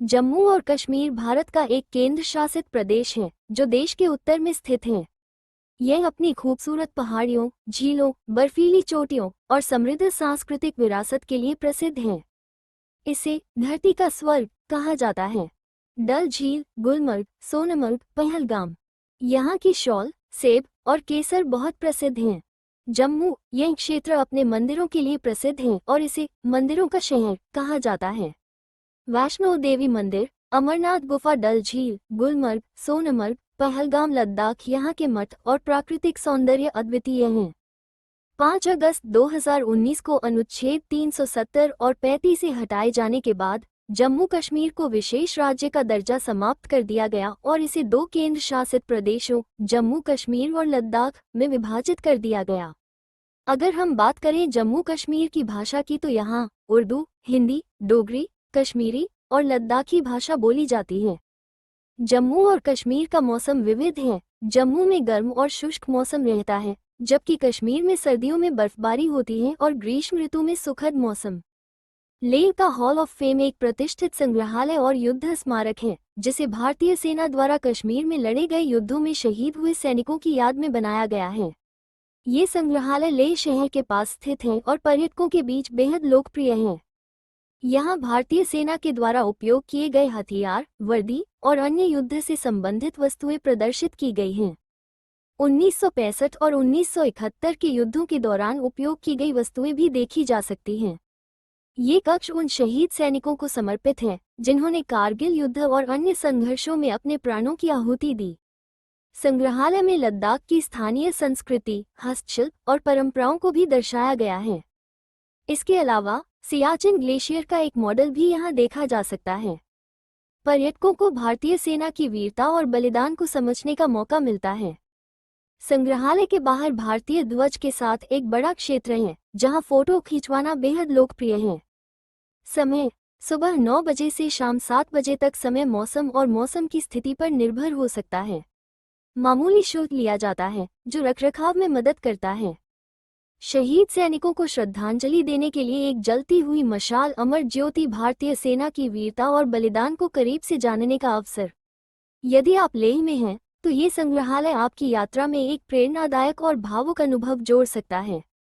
जम्मू और कश्मीर भारत का एक केंद्र शासित प्रदेश है जो देश के उत्तर में स्थित है। यह अपनी खूबसूरत पहाड़ियों, झीलों, बर्फीली चोटियों और समृद्ध सांस्कृतिक विरासत के लिए प्रसिद्ध है। इसे धरती का स्वर्ग कहा जाता है। डल झील, गुलमर्ग, सोनमर्ग, पहलगाम, यहाँ की शॉल, सेब और केसर बहुत प्रसिद्ध हैं। जम्मू यह क्षेत्र अपने मंदिरों के लिए प्रसिद्ध है और इसे मंदिरों का शहर कहा जाता है। वैष्णो देवी मंदिर, अमरनाथ गुफा, डल झील, गुलमर्ग, सोनमर्ग, पहलगाम, लद्दाख, यहाँ के मठ और प्राकृतिक सौंदर्य अद्वितीय हैं। 5 अगस्त 2019 को अनुच्छेद 370 और 35 से हटाए जाने के बाद जम्मू कश्मीर को विशेष राज्य का दर्जा समाप्त कर दिया गया और इसे 2 केंद्र शासित प्रदेशों जम्मू कश्मीर और लद्दाख में विभाजित कर दिया गया। अगर हम बात करें जम्मू कश्मीर की भाषा की तो यहाँ उर्दू, हिंदी, डोगरी, कश्मीरी और लद्दाखी भाषा बोली जाती है। जम्मू और कश्मीर का मौसम विविध है। जम्मू में गर्म और शुष्क मौसम रहता है, जबकि कश्मीर में सर्दियों में बर्फबारी होती है और ग्रीष्म ऋतु में सुखद मौसम। लेह का हॉल ऑफ फेम एक प्रतिष्ठित संग्रहालय और युद्ध स्मारक है, जिसे भारतीय सेना द्वारा कश्मीर में लड़े गए युद्धों में शहीद हुए सैनिकों की याद में बनाया गया है। ये संग्रहालय लेह शहर के पास स्थित है और पर्यटकों के बीच बेहद लोकप्रिय है। यहाँ भारतीय सेना के द्वारा उपयोग किए गए हथियार, वर्दी और अन्य युद्ध से संबंधित वस्तुएं प्रदर्शित की गई हैं। 1965 और 1971 के युद्धों के दौरान उपयोग की गई वस्तुएं भी देखी जा सकती हैं। ये कक्ष उन शहीद सैनिकों को समर्पित है जिन्होंने कारगिल युद्ध और अन्य संघर्षों में अपने प्राणों की आहुति दी। संग्रहालय में लद्दाख की स्थानीय संस्कृति, हस्तशिल्प और परंपराओं को भी दर्शाया गया है। इसके अलावा सियाचिन ग्लेशियर का एक मॉडल भी यहाँ देखा जा सकता है। पर्यटकों को भारतीय सेना की वीरता और बलिदान को समझने का मौका मिलता है। संग्रहालय के बाहर भारतीय ध्वज के साथ एक बड़ा क्षेत्र है जहाँ फोटो खिंचवाना बेहद लोकप्रिय है। समय सुबह 9 बजे से शाम 7 बजे तक। समय मौसम और मौसम की स्थिति पर निर्भर हो सकता है। मामूली शुल्क लिया जाता है जो रखरखाव में मदद करता है। शहीद सैनिकों को श्रद्धांजलि देने के लिए एक जलती हुई मशाल, अमर ज्योति, भारतीय सेना की वीरता और बलिदान को करीब से जानने का अवसर। यदि आप लेह में हैं तो ये संग्रहालय आपकी यात्रा में एक प्रेरणादायक और भावुक अनुभव जोड़ सकता है।